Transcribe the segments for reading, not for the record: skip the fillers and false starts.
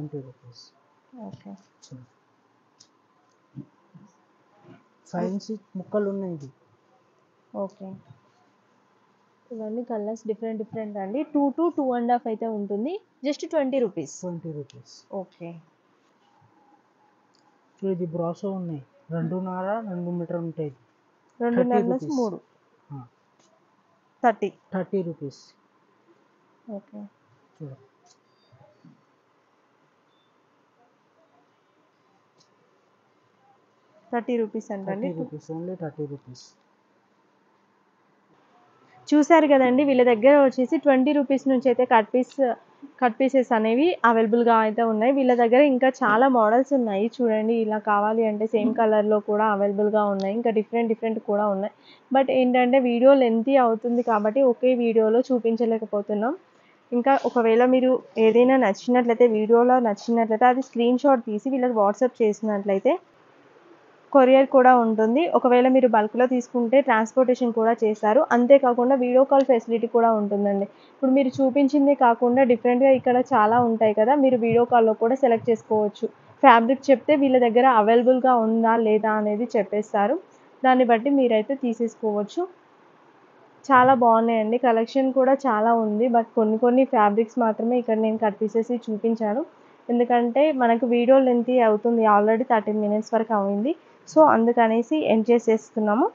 20 rupees. Okay. 5 inch ముక్కలు ఉన్నాయి ఇది. ఓకే. ఇవన్నీ కలర్స్ డిఫరెంట్ అండి. 2 to 2.5 అయితే ఉంటుంది. Just 20 rupees. 20 రూపీస్. ఓకే. ఇది బ్రాసో ఉన్నాయి 2.5 మీటర్ ఉంటాయి. 2.5 నుంచి 3. 30 రూపీస్. ఓకే. చూడు 30 రూపీస్ అంటండి. 30 రూపీస్, ఓన్లీ 30 రూపీస్. చూసారు కదండి, వీళ్ళ దగ్గర వచ్చేసి 20 రూపీస్ నుంచి అయితే కట్ పీసెస్ అనేవి అవైలబుల్గా అయితే ఉన్నాయి. వీళ్ళ దగ్గర ఇంకా చాలా మోడల్స్ ఉన్నాయి చూడండి. ఇలా కావాలి అంటే సేమ్ కలర్లో కూడా అవైలబుల్గా ఉన్నాయి. ఇంకా డిఫరెంట్ కూడా ఉన్నాయి. బట్ ఏంటంటే వీడియో లెంతీ అవుతుంది కాబట్టి ఒకే వీడియోలో చూపించలేకపోతున్నాం. ఇంకా ఒకవేళ మీరు ఏదైనా వీడియోలో నచ్చినట్లయితే అది స్క్రీన్ షాట్ తీసి వీళ్ళకి వాట్సాప్ చేసినట్లయితే కొరియర్ కూడా ఉంటుంది. ఒకవేళ మీరు బల్క్లో తీసుకుంటే ట్రాన్స్పోర్టేషన్ కూడా చేస్తారు. అంతేకాకుండా వీడియో కాల్ ఫెసిలిటీ కూడా ఉంటుందండి. ఇప్పుడు మీరు చూపించింది కాకుండా డిఫరెంట్గా ఇక్కడ చాలా ఉంటాయి కదా, మీరు వీడియో కాల్లో కూడా సెలెక్ట్ చేసుకోవచ్చు. ఫ్యాబ్రిక్ చెప్తే వీళ్ళ దగ్గర అవైలబుల్గా ఉందా లేదా అనేది చెప్పేస్తారు. దాన్ని బట్టి మీరైతే తీసేసుకోవచ్చు. చాలా బాగున్నాయండి, కలెక్షన్ కూడా చాలా ఉంది. బట్ కొన్ని ఫ్యాబ్రిక్స్ మాత్రమే ఇక్కడ నేను కట్ పీసెస్ చూపించాను. ఎందుకంటే మనకు వీడియో లెంతీ అవుతుంది, ఆల్రెడీ 13 minutes వరకు అయింది. సో అందుకనేసి ఎండ్ చేసేస్తున్నాము.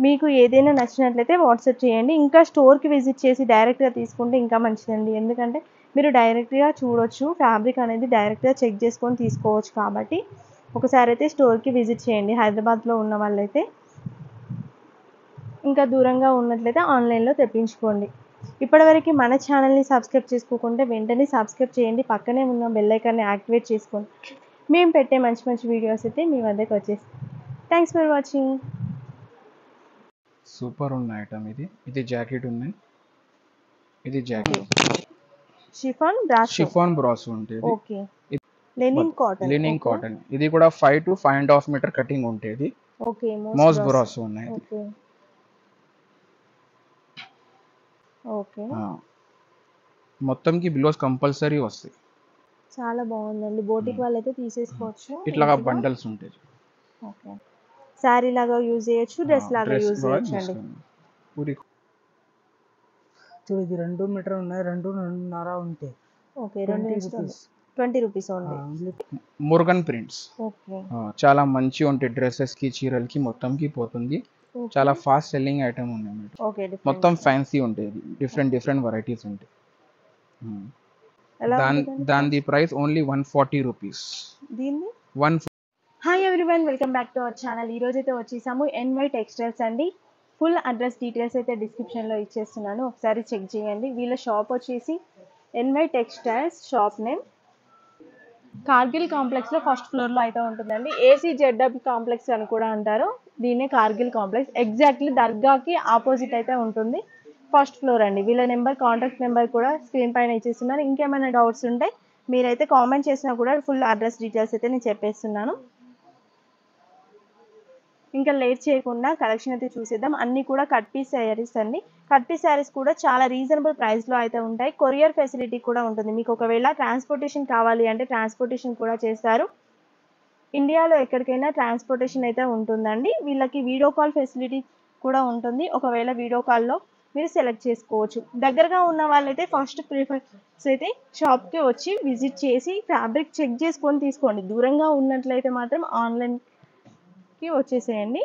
మీకు ఏదైనా నచ్చినట్లయితే వాట్సాప్ చేయండి. ఇంకా స్టోర్కి విజిట్ చేసి డైరెక్ట్గా తీసుకుంటే ఇంకా మంచిదండి. ఎందుకంటే మీరు డైరెక్ట్గా చూడొచ్చు, ఫ్యాబ్రిక్ అనేది డైరెక్ట్గా చెక్ చేసుకొని తీసుకోవచ్చు. కాబట్టి ఒకసారి అయితే స్టోర్కి విజిట్ చేయండి హైదరాబాద్లో ఉన్న వాళ్ళైతే. ఇంకా దూరంగా ఉన్నట్లయితే ఆన్లైన్లో తెప్పించుకోండి. ఇప్పటివరకు మన ఛానల్ని సబ్స్క్రైబ్ చేసుకోకుంటే వెంటనే సబ్స్క్రైబ్ చేయండి. పక్కనే ఉన్న బెల్ ఐకాన్ని యాక్టివేట్ చేసుకోండి. మేము పెట్టే మంచి వీడియోస్ అయితే మీ వద్దకు వచ్చేస్తాయి. Thanks for watching. సూపర్ ఉన్న ఐటమ్ ఇది జాకెట్ ఉన్నాయి. ఇది జాకెట్ షిఫాన్ బ్రాసో ఉంటుంది. ఓకే. లెనిన్ కాటన్ ఇది కూడా 5 to 5.5 మీటర్ కటింగ్ ఉంటుంది. ఓకే. మోస్ బ్రాసో ఉన్నాయి. ఓకే. ఓకే. మొత్తంకి బిలోస్ కంపల్సరీ వస్తాయి. చాలా బాగుందండి. బోటిక్ వాళ్ళైతే తీసేసుకోవచ్చు. ఇట్లాగా బండల్స్ ఉంటాయి. ఓకే. శారీ లాగా యూజ్ చేయొచ్చు, డ్రెస్ లాగా యూజ్ చేయొచ్చు అండి. చూడు ఇది 2 మీటర్ ఉన్నాయి, 2.5 ఉంటాయి. Okay. 20 rupees only. Murugan prints. Okay. చాలా మంచి ఉంటాయి. డ్రెస్సెస్ కి చీరలకి మొత్తంకి పోతుంది. చాలా ఫాస్ట్ సెల్లింగ్ ఐటమ్ ఉంది. ఓకే. మొత్తం ఫ్యాన్సీ ఉంటాయి. డిఫరెంట్ వెరైటీస్ ఉంటాయి. దాని ప్రైస్ ఓన్లీ 140 రూపీస్. దీన్ని 140. Hi everyone, welcome back to our channel. ఈరోజు అయితే వచ్చేసాము NY టెక్స్టైల్స్ అండి. ఫుల్ అడ్రస్ డీటెయిల్స్ అయితే డిస్క్రిప్షన్లో ఇచ్చేస్తున్నాను, ఒకసారి చెక్ చేయండి. వీళ్ళ షాప్ వచ్చేసి NY textiles. Shop name Kargil కాంప్లెక్స్లో ఫస్ట్ ఫ్లోర్లో అయితే ఉంటుందండి. ACZW కాంప్లెక్స్ అని కూడా అంటారు. దీన్నే కార్గిల్ కాంప్లెక్స్. ఎగ్జాక్ట్లీ దర్గాకి ఆపోజిట్ అయితే ఉంటుంది. ఫస్ట్ ఫ్లోర్ అండి. వీళ్ళ కాంటాక్ట్ నెంబర్ కూడా స్క్రీన్ పైన ఇచ్చేస్తున్నాను. ఇంకేమైనా డౌట్స్ ఉంటే మీరైతే కామెంట్ చేసినా కూడా ఫుల్ అడ్రస్ డీటెయిల్స్ అయితే నేను చెప్పేస్తున్నాను. ఇంకా లేట్ చేయకుండా కలెక్షన్ అయితే చూసేద్దాం. అన్నీ కూడా కట్ పీస్ శారీస్ అండి. కట్ పీస్ శారీస్ కూడా చాలా రీజనబుల్ ప్రైస్లో అయితే ఉంటాయి. కొరియర్ ఫెసిలిటీ కూడా ఉంటుంది. మీకు ఒకవేళ ట్రాన్స్పోర్టేషన్ కావాలి అంటే ట్రాన్స్పోర్టేషన్ కూడా చేస్తారు. ఇండియాలో ఎక్కడికైనా ట్రాన్స్పోర్టేషన్ అయితే ఉంటుందండి. వీళ్ళకి వీడియో కాల్ ఫెసిలిటీ కూడా ఉంటుంది. ఒకవేళ వీడియో కాల్లో మీరు సెలెక్ట్ చేసుకోవచ్చు. దగ్గరగా ఉన్న వాళ్ళైతే ఫస్ట్ ప్రిఫరెన్స్ అయితే షాప్కి వచ్చి విజిట్ చేసి ఫ్యాబ్రిక్ చెక్ చేసుకొని తీసుకోండి. దూరంగా ఉన్నట్లయితే మాత్రం ఆన్లైన్కి వచ్చేసేయండి.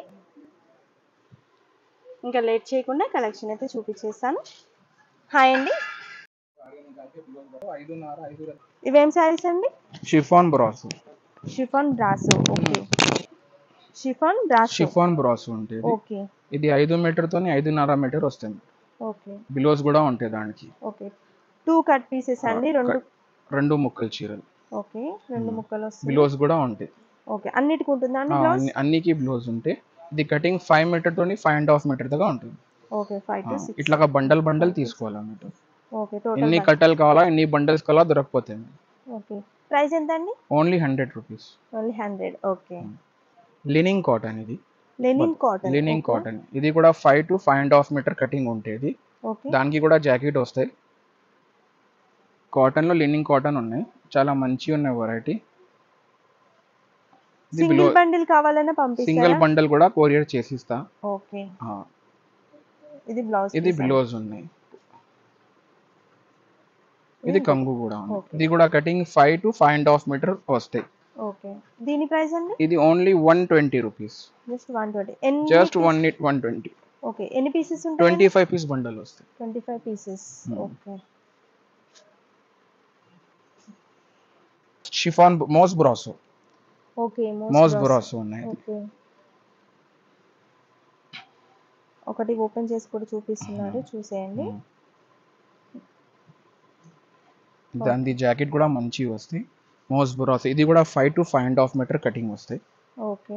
ఇంకా లేట్ చేయకుండా కలెక్షన్ అయితే చూపించేస్తాను. హాయ్ అండి, ఇవేం శారీస్ అండి? Chiffon brasso. Okay. Chiffon brasso ఉంటుంది. ఓకే. ఇది 5 మీటర్ తోని 5.5 మీటర్ వస్తుంది. ఓకే. బిలోస్ కూడా ఉంటాయి దానికి. ఓకే. 2 కట్ పీసెస్ అండి. రెండు ముక్కలు చీరలు. ఓకే. 2 ముక్కలు వస్తాయి. బిలోస్ కూడా ఉంటాయి. ఓకే. అన్నిటికి ఉంటుందా అండి బ్లౌజ్? అన్నికి బ్లౌజ్ ఉంటాయి. ఇది కటింగ్ 5 మీటర్ తోని 5.5 మీటర్ దాకా ఉంటుంది. ఓకే. 5 to 6 ఇట్లాగా బండల్ తీసుకోవాలన్నమాట. ఓకే. టోటల్ ఎన్ని కట్టలు కావాలా, ఎన్ని బండల్స్ కావాలా దొరకపోతాయి. ఓకే. ప్రైస్ ఎంత అండి? Only 100 rupees. Only 100. Okay. Linen cotton ఇది. లినిన్ కాటన్ ఇది కూడా 5 to 5.5 మీటర్ కటింగ్ ఉంటుంది. ఓకే. దానికి కూడా జాకెట్ వస్తాయి. కాటన్లో లినిన్ కాటన్ ఉన్నాయి, చాలా మంచిగా ఉన్నాయి వెరైటీ. ఇది సింగిల్ బండిల్ కావాలన్నా సింగిల్ పంపిస్తారా? బండల్ కూడా కొరియర్ చేసిస్తా. ఓకే. ఆ, ఇది బ్లౌజ్ ఇది బ్లౌజ్ ఉన్నాయి, ఇది కంగు కూడా ఉంది. ఇది కూడా కటింగ్ 5 to 5.5 మీటర్ వస్తాయి. ఓకే. దీని ప్రైస్ అండి? ఇది ఓన్లీ 120 రూపీస్. జస్ట్ 120. ఎన్ని జస్ట్ పీస్? 120. ఓకే. ఎన్ని పీసెస్ ఉంటాయి? 25 పీస్ బండల్ వస్తాయి. 25 పీసెస్. ఓకే. షిఫాన్ మోస్ బ్రాసో. ఓకే. మోస్ బ్రాసో ఉన్నాయి. ఓకే. ఒకటి ఓపెన్ చేసి కూడా చూపిస్తున్నారు, చూసేయండి. దాని జాకెట్ కూడా మంచి వస్తాయి. మోస్ బ్రాసో ఇది కూడా 5 to 5.5 మీటర్ కటింగ్ వస్తాయి. ఓకే.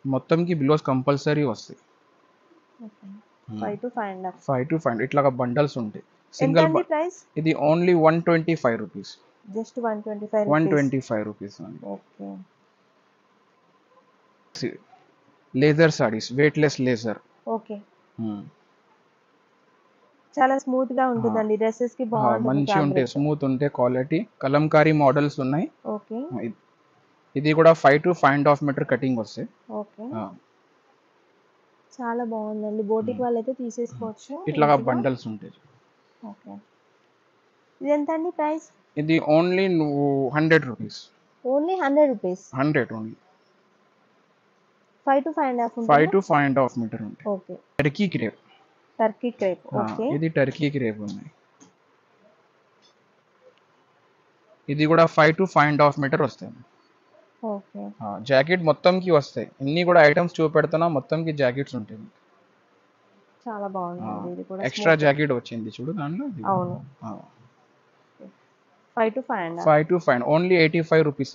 మొత్తంకి బిలోస్ కంపల్సరీ వస్తాయి. ఓకే. 5 to 5.5. 5 to 5 ఇట్లా బండల్స్ ఉంటాయి. ఎంత సింగిల్ అండి ప్రైస్? ఇది only 125 rupees. Just 125 125 rupees. Okay. Laser saris, weightless laser. Okay. చాలా స్మూత్ గా ఉంటుందండి, డ్రెస్సెస్ కి బాగుంటుంది. మంచి ఉంటాయి, స్మూత్ ఉంటాయి, క్వాలిటీ. కలంకారీ మోడల్స్ ఉన్నాయి. ఓకే. ఇది కూడా 5 to 5.5 మీటర్ కటింగ్ వస్తాయి. ఓకే. చాలా బాగుందండి, బోటిక్ వాళ్ళైతే తీసేసుకోవచ్చు. ఇట్లా బండల్స్ ఉంటాయి. ఓకే. ఇది ఎంత అండి ప్రైస్? ఇది only 100 rupees. Only 100 rupees. 100 only. 5 to 5.5 5 to 5.5 metre ఉంటాయి. Okay. Turkey crepe. Turkey crepe. Okay. ఇది టర్కీ క్రేప్ ఉన్నాయి. ఇది కూడా 5 to 5.5 మీటర్ వస్తాయి. ఓకే. జాకెట్ మొత్తంకి వస్తాయి. ఇన్ని కూడా ఐటమ్స్ చూపెడుతున్నా, మొత్తంకి జాకెట్స్ ఉంటాయి. చాలా బాగుంది. ఇది కూడా ఎక్స్ట్రా జాకెట్ వచ్చింది చూడు దాంట్లో. అవును. 5 to 5.5. 5 to 5 only 85 rupees.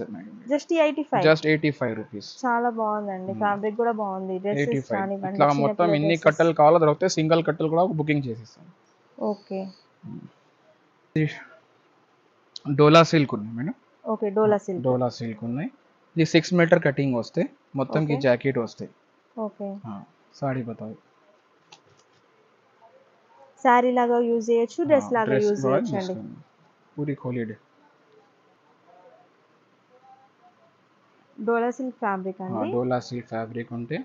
Just 85. Just 85 rupees. చాలా బాగుందండి, ఫ్యాబ్రిక్ కూడా బాగుంది. డ్రెస్సెస్ 85. ఇట్లా మొత్తం ఎన్ని కట్టలు కావాలో దొరుకుతాయి. సింగిల్ కట్టలు కూడా బుకింగ్ చేసేస్తాం. ఓకే. డోలా సిల్క్ ఉన్నాయి మేడం. ఓకే. డోలా సిల్క్. డోలా సిల్క్ ఉన్నాయి. ఇది 6 మీటర్ కటింగ్ వస్తాయి, మొత్తంకి జాకెట్ వస్తాయి. ఓకే. సారీ బతావు. సారీ లాగా యూజ్ చేయొచ్చు, డ్రెస్ లాగా యూజ్ చేయొచ్చు అండి. పూరి కోలిడ్. డోలా సిల్క్ ఫ్యాబ్రిక్ అండి. డోలా సిల్క్ ఫ్యాబ్రిక్ ఉంటే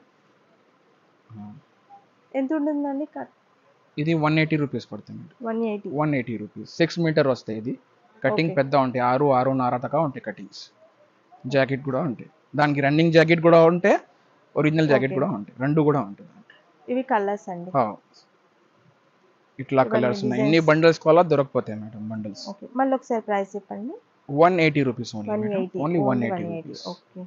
ఎంత ఉంటుందండి కట్? ఇది 180 రూపీస్ పడుతుంది. 180 రూపీస్. 6 మీటర్ వస్తాయి. ఇది కటింగ్ పెద్ద ఉంటాయి, 6.5 దాకా ఉంటాయి కటింగ్స్. జాకెట్ కూడా ఉంటాయి, దానికి రన్నింగ్ జాకెట్ కూడా ఉంటే, ఒరిజినల్ జాకెట్ కూడా ఉంటాయి, రెండు కూడా ఉంటుంది. ఇవి కలర్స్ అండి. ఇట్లా కలర్స్ ఉన్నాయి. ఎన్ని బండిల్స్ కావాలో దొరకపోతాయి మేడం బండిల్స్. ఓకే. మళ్ళీ ఒకసారి ప్రైస్ చెప్పండి. 180 rupees only. Only 180 rupees. Okay.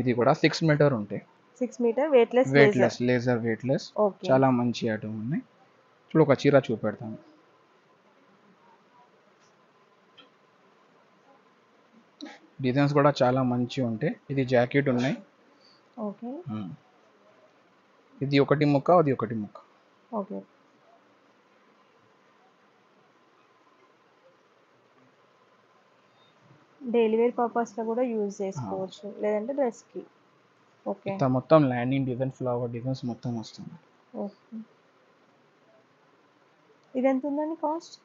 ఇది కూడా 6 మీటర్ ఉంటాయి. 6 meter weightless laser weightless. Okay. చాలా మంచి ఐటమ్ ఉన్నాయి. ఇప్పుడు ఒక చీర చూపెడతాను. డిజైన్స్ కూడా చాలా మంచిగా ఉంటాయి. ఇది జాకెట్ ఉన్నాయి. ఓకే. ఇది ఒకటి ముక్క, అది ఒకటి ముక్క. ఓకే. డైలీ వేర్ పర్పస్ లో కూడా యూజ్ చేసుకోవచ్చు, లేదంటే డ్రెస్ కి. ఓకే. మొత్తం ల్యాండింగ్ డిజైన్, ఫ్లవర్ డిజైన్స్ మొత్తం వస్తుంది. ఓకే. ఇది ఎంత ఉందండి కాస్ట్?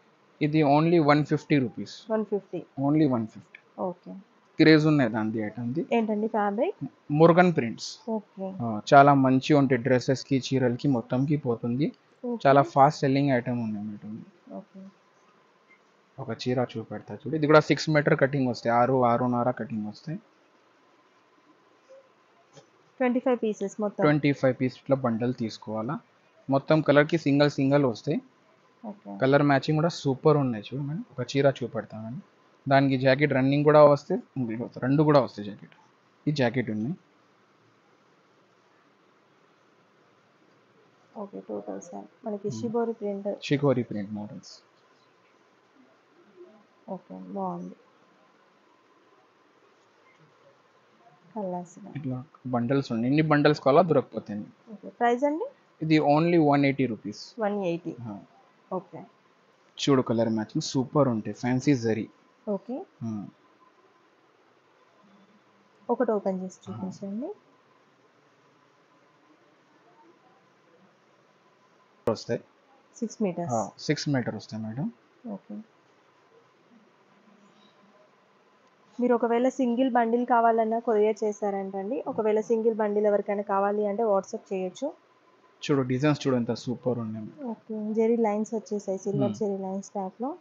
ఇది only 150 rupees. 150. Only 150. Okay. Craze ఉన్నాయి దాని ఐటమ్ది. ఏంటండి ఫ్యాబ్రిక్? మురుగన్ ప్రింట్స్. ఓకే. చాలా మంచిగా ఉంటాయి, డ్రెస్సెస్ కి, చీరలకి మొత్తంకి పోతుంది. చాలా ఫాస్ట్ సెల్లింగ్ ఐటమ్ ఉన్నాయి మేడం. ఓకే. ఒక చీర చూపెడతా చూడు. ఇది కూడా 6 మీటర్ కటింగ్ వస్తాయి, 6.5 కటింగ్ వస్తాయి. 25 పీసెస్ మొత్తం. 25 పీస్ ఇట్లా బండల్ తీసుకోవాలా. మొత్తం కలర్కి సింగల్ వస్తాయి. ఓకే. కలర్ మ్యాచింగ్ కూడా సూపర్ ఉన్నాయి చూడు మేడం. ఒక చీర చూపెడతామని, దానికి జాకెట్ రన్నింగ్ కూడా వస్తాయి, రెండు కూడా వస్తాయి జాకెట్. ఈ జాకెట్ ఉన్నాయి. ఓకే. టోటల్ సార్ మనకి షికోరి ప్రింట్ మోడల్స్. ఓకే. బాగుంది. కలర్స్ ఇట్లా బండల్స్ ఉన్నాయి. ఎన్ని బండల్స్ కావాలో దొరకపోతాయి. ఓకే. ప్రైస్ అండి? ఇది ఓన్లీ 180 రూపీస్. 180. ఓకే. చూడు కలర్ మ్యాచింగ్ సూపర్ ఉంటాయి, ఫ్యాన్సీ జరీ. ఓకే. ఒకటి ఓపెన్ చేసి చూపించండి. వస్తాయి 6 మీటర్స్. 6 మీటర్ వస్తాయి మేడం. ఓకే. మీరు ఒకవేళ సింగిల్ బండిల్ కావాలన్నా కొరియర్ చేస్తారంటండి. ఒకవేళ సింగిల్ బండిల్ ఎవరికైనా కావాలి అంటే వాట్సాప్ చేయొచ్చు. చూడు డిజైన్స్ చూడు ఎంత సూపర్ ఉన్నాయి. ఓకే. జెరీ లైన్స్ వచ్చేసాయి, సిల్వర్ జెరీ లైన్స్ టైప్లో.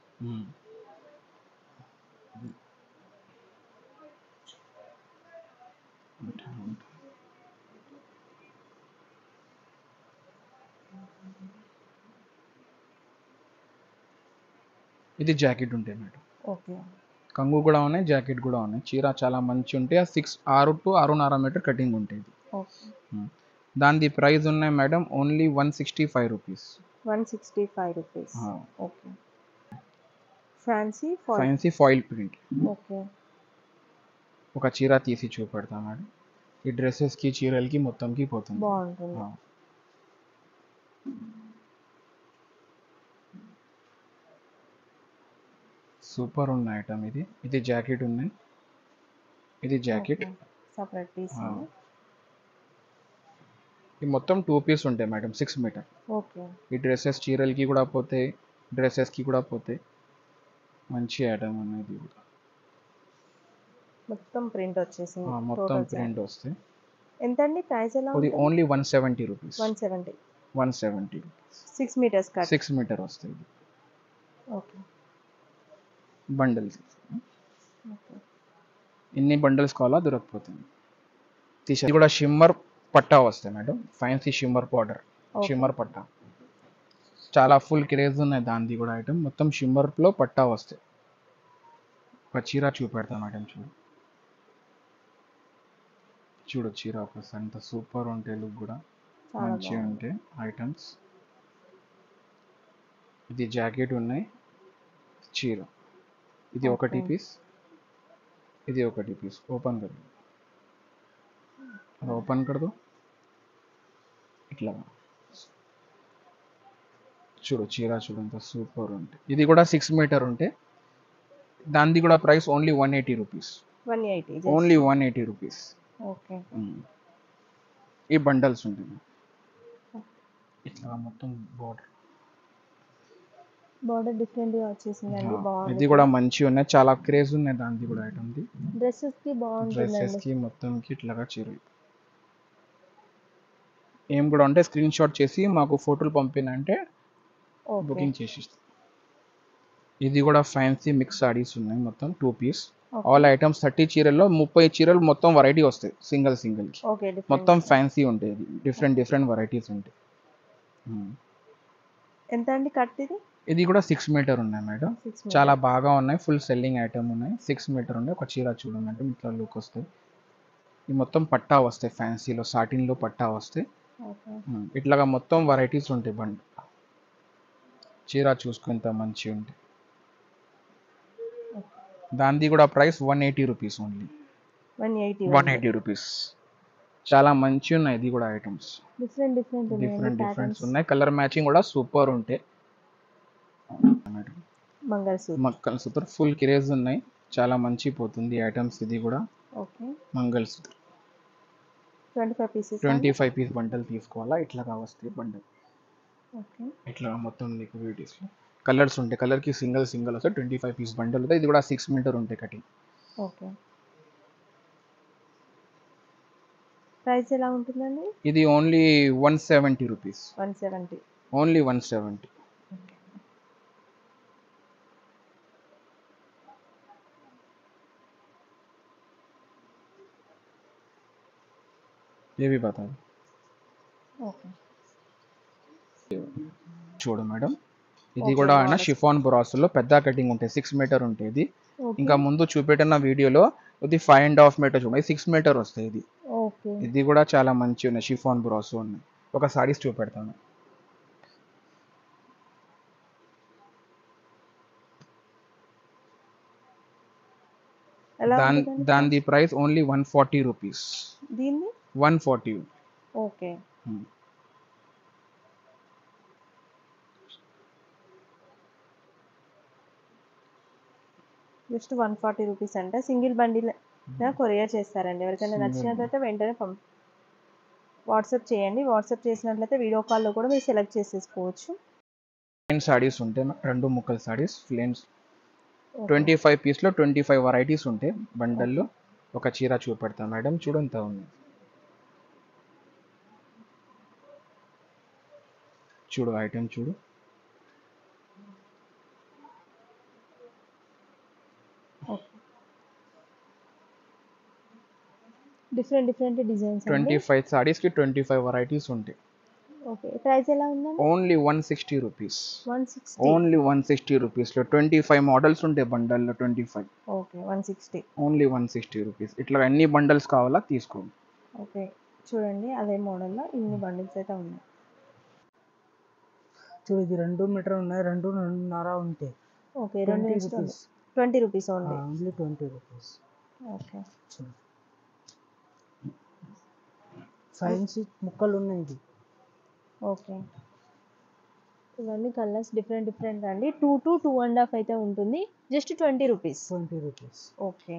ఇది జాకెట్ ఉంటాయి మేడం. ఓకే. కంగు కూడా ఉన్నాయి, జాకెట్ కూడా ఉన్నాయి. చీర చాలా మంచి ఉంటాయి. 6 to 6.5 మీటర్ కటింగ్ ఉంటుంది. ఓకే. దాని ప్రైస్ ఉన్నాయి madam only 165 rupees. 165 rupees. Okay. Fancy foil print. Okay. ఒక చీర తీసి చూపెడతా మేడం. ఈ డ్రెస్సెస్కి చీరలకి మొత్తంకి పోతుంది. బాగుంటుంది. సూపర్ ఉన్న ఐటమ్ ఇది. ఇది జాకెట్ ఉన్నాయి. ఇది జాకెట్ సెపరేట్ పీస్. ఈ మొత్తం 2 పీస్ ఉంటాయి మేడం 6 మీటర్. ఓకే. ఈ డ్రెస్సెస్ చీరలకి కూడా పోతాయి, డ్రెస్సెస్కి కూడా పోతాయి. మంచి ఐటమ్ అనేది కూడా. మొత్తం ప్రింట్ వచ్చేసింది. మొత్తం ప్రింట్ వస్తాయి. ఎంత అండి ప్రైస్ ఎలా ఇది ఉంటుంది? Only 170 rupees. 170 rupees. 6 metres cut. 6 metre వస్తాయి. ఓకే. బండిల్స్ ఎన్ని బండిల్స్ కావాలో దొరకపోతుంది. ఇది కూడా షిమ్మర్ పట్టా వస్తాయి madam. Fancy shimmer powder, shimmer పట్టా చాలా ఫుల్ క్రేజ్ ఉన్నాయి. దానిది కూడా ఐటమ్ మొత్తం షిమ్మర్లో పట్టా వస్తాయి. ఒక చీర చూపెడతా మేడం. చూడు చీర ఒకసారి అంత సూపర్ ఉంటాయి. లుక్ కూడా మంచిగా ఉంటాయి ఐటమ్స్. ఇది జాకెట్ ఉన్నాయి, చీర. ఇది ఒకటి పీస్, ఇది ఒకటి పీస్. ఓపెన్ कर ఓపెన్ कर दो. ఇట్లా చూడు చీర చూడు ఎంత సూపర్ ఉంటాయి. ఇది కూడా 6 మీటర్ ఉంటాయి. దానిది కూడా price only 180 rupees. 180 only 180 rupees. Okay. ఈ బండల్స్ ఉంటుంది. ఇట్లా మొత్తం బార్డర్ డిఫరెంట్ గా వచ్చేసిందండి. బాగుంది. ఇది కూడా మంచిగా ఉన్నాయి. చాలా క్రేజ్ ఉన్నాయి దానిది కూడా ఐటమ్ ది. డ్రెస్సెస్ కి బాగుంటుందండి. డ్రెస్సెస్ కి మొత్తం కి ఇట్లాగా చీరలు ఏం కూడా ఉంటే స్క్రీన్ షాట్ చేసి మాకు ఫోటోలు పంపినంటే బుకింగ్ చేసి ఇస్తాం. ఇది కూడా ఫ్యాన్సీ మిక్స్ సారీస్ ఉన్నాయి. మొత్తం 2 పీస్. ఆల్ ఐటమ్స్ 30 చీరల్లో 30 చీరలు మొత్తం వెరైటీ వస్తాయి. సింగిల్ కి మొత్తం ఫ్యాన్సీ ఉంటాయి. డిఫరెంట్ వెరైటీస్ ఉంటాయి. ఎంత అండి కట్ ఇది? ఇది కూడా 6 మీటర్ ఉన్నాయి మేడం. చాలా బాగా ఉన్నాయి. ఫుల్ సెల్లింగ్ ఐటమ్ ఉన్నాయి. 6 మీటర్ ఉన్నాయి. ఒక చీర చూడండి అంటే ఇట్లా లుక్ వస్తాయి. ఈ మొత్తం పట్టా వస్తాయి. ఫ్యాన్సీలో సాటిన్లో పట్టా వస్తాయి. ఇట్లాగా మొత్తం వెరైటీస్ ఉంటాయి. బండి చీర చూసుకుంటే మంచిగా ఉంటాయి. దానిది కూడా ప్రైస్ 180 రూపీస్ ఓన్లీ. 180 రూపీస్. చాలా మంచి ఉన్నాయి. ఇది కూడా ఐటమ్స్ డిఫరెంట్ ఉన్నాయి. కలర్ మ్యాచింగ్ కూడా సూపర్ ఉంటాయి. మంగళసూత్ర ఫుల్ క్రేజ్ ఉన్నాయి. చాలా మంచి పోతుంది ఐటమ్స్. ఇది కూడా మంగళసూత్ర 25 పీస్ బండల్ తీసుకోవాలా. ఇట్లా వస్తాయి బండల్. ఇట్లా మొత్తం మీకు వీడియోస్లో కలర్స్ ఉంటాయి. కలర్కి సింగిల్ వస్తాయి. 25 పీస్ బండల్ ఉంటాయి. ఇది కూడా 6 మీటర్ ఉంటాయి కటింగ్. ఓకే. ప్రైస్ ఎలా ఉంటుందండి? ఇది ఓన్లీ 170 రూపీస్. 170 ఓన్లీ 170. ये भी बता दो. ఓకే. చూడు మేడం ఇది కూడా అయినా షిఫాన్ బ్రాస్లో పెద్ద కటింగ్ ఉంటాయి. 6 మీటర్ ఉంటాయి. ఇది ఇంకా ముందు చూపెట్టిన వీడియోలో ఇది 5.5 మీటర్ చూడండి. 6 మీటర్ వస్తాయి. ఇది ఇది కూడా చాలా మంచి ఉన్నాయి. షిఫాన్ బ్రాస్ ఉన్నాయి. ఒక సారీస్ చూపెడతాను. దాని price only 140 rupees. 140. Okay. Just 140 rupees అంటే సింగిల్ బండిల్ కొరియర్ చేస్తారండి. ఎవరికైనా నచ్చినట్లయితే వెంటనే వాట్సాప్ చేయండి. వాట్సాప్ చేసినట్లయితే వీడియో కాల్లో కూడా మీరు సెలెక్ట్ చేసేసుకోవచ్చు. ప్లెయిన్ సారీస్ ఉంటాయి, 2 ముక్కల సారీస్ ప్లెయిన్స్ 25 పీస్లో 25 వెరైటీస్ ఉంటాయి బండల్లో. ఒక చీర చూపెడతా మేడం, చూడు ఎంత ఉంది. చూడు ఐటమ్ చూడు. డిఫరెంట్ డిజైన్స్ 25 సారీస్కి 25 వెరైటీస్ ఉంటాయి. ఓకే, ప్రైస్ ఎలా ఉందండి? Only 160 rupees. 160. ఓన్లీ 160 రూపీస్లో 25 మోడల్స్ ఉంటాయి బండల్లో. 25. ఓకే, 160. Only 160 rupees. ఇట్లా ఎన్ని బండల్స్ కావాలా తీసుకోండి. ఓకే, చూడండి అదే మోడల్లో ఇన్ని బండిల్స్ అయితే ఉన్నాయి. చూడు, ఇది 2 మీటర్ ఉన్నాయి, 2.5 ఉంటాయి. Okay, 20 rupees only. Only 20 rupees. Okay, 5 inch ముక్కలు ఉన్నాయి ఇది. ఓకే, ఇవన్నీ కలర్స్ డిఫరెంట్ అండి. 2 to 2.5 అయితే ఉంటుంది. Just 20 rupees. 20 రూపీస్. ఓకే,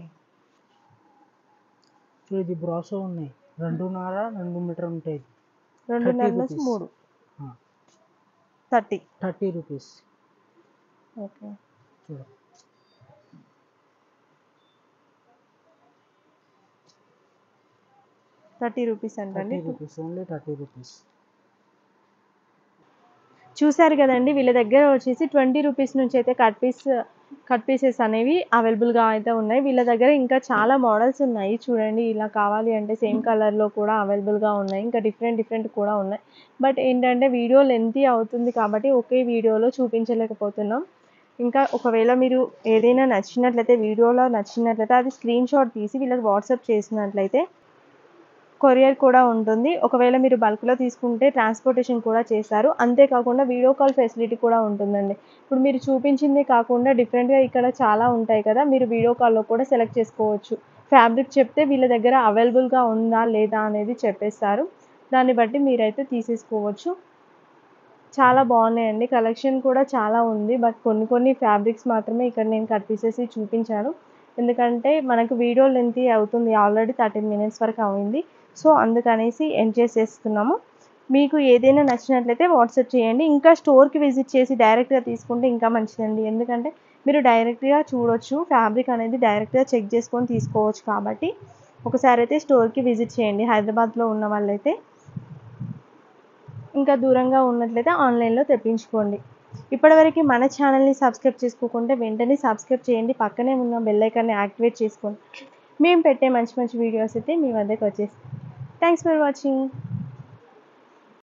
చూడు, ఇది బ్రాసో ఉన్నాయి, 2.5 మీటర్ ఉంటాయి. 2.5 నుంచి 3. 30 రూపీస్. ఓకే, చూడు, 30 రూపీస్ అంటండి. 30 రూపీస్, ఓన్లీ 30 రూపీస్. చూసారు కదండి, వీళ్ళ దగ్గర వచ్చేసి 20 రూపీస్ నుంచి అయితే కట్ పీసెస్ అనేవి అవైలబుల్గా అయితే ఉన్నాయి. వీళ్ళ దగ్గర ఇంకా చాలా మోడల్స్ ఉన్నాయి. చూడండి, ఇలా కావాలి అంటే సేమ్ కలర్లో కూడా అవైలబుల్గా ఉన్నాయి. ఇంకా డిఫరెంట్ కూడా ఉన్నాయి. బట్ ఏంటంటే వీడియో లెంతీ అవుతుంది కాబట్టి ఒకే వీడియోలో చూపించలేకపోతున్నాం. ఇంకా ఒకవేళ మీరు ఏదైనా నచ్చినట్లయితే, వీడియోలో నచ్చినట్లయితే అది స్క్రీన్ షాట్ తీసి వీళ్ళకి వాట్సాప్ చేసినట్లయితే కొరియర్ కూడా ఉంటుంది. ఒకవేళ మీరు బల్క్లో తీసుకుంటే ట్రాన్స్పోర్టేషన్ కూడా చేస్తారు. అంతేకాకుండా వీడియో కాల్ ఫెసిలిటీ కూడా ఉంటుందండి. ఇప్పుడు మీరు చూపించింది కాకుండా డిఫరెంట్గా ఇక్కడ చాలా ఉంటాయి కదా, మీరు వీడియో కాల్లో కూడా సెలెక్ట్ చేసుకోవచ్చు. ఫ్యాబ్రిక్ చెప్తే వీళ్ళ దగ్గర అవైలబుల్గా ఉందా లేదా అనేది చెప్పేస్తారు. దాన్ని బట్టి మీరైతే తీసేసుకోవచ్చు. చాలా బాగున్నాయండి, కలెక్షన్ కూడా చాలా ఉంది. బట్ కొన్ని ఫ్యాబ్రిక్స్ మాత్రమే ఇక్కడ నేను కట్ పీసెస్ చూపించాను. ఎందుకంటే మనకు వీడియో లెంతీ అవుతుంది, ఆల్రెడీ 13 minutes వరకు అయింది. సో అందుకనేసి ఎండ్ చేసేస్తున్నాము. మీకు ఏదైనా నచ్చినట్లయితే వాట్సాప్ చేయండి. ఇంకా స్టోర్కి విజిట్ చేసి డైరెక్ట్గా తీసుకుంటే ఇంకా మంచిదండి. ఎందుకంటే మీరు డైరెక్ట్గా చూడొచ్చు, ఫ్యాబ్రిక్ అనేది డైరెక్ట్గా చెక్ చేసుకొని తీసుకోవచ్చు. కాబట్టి ఒకసారి అయితే స్టోర్కి విజిట్ చేయండి. హైదరాబాద్లో ఉన్న వాళ్ళైతే. ఇంకా దూరంగా ఉన్నట్లయితే ఆన్లైన్లో తెప్పించుకోండి. ఇప్పటివరకు మన ఛానల్ని సబ్స్క్రైబ్ చేసుకోకుంటే వెంటనే సబ్స్క్రైబ్ చేయండి. పక్కనే ఉన్న బెల్ ఐకాన్ని యాక్టివేట్ చేసుకోండి. మేము పెట్టే మంచి వీడియోస్ అయితే మీ వద్దకు వచ్చేస్తాయి. Thanks for watching.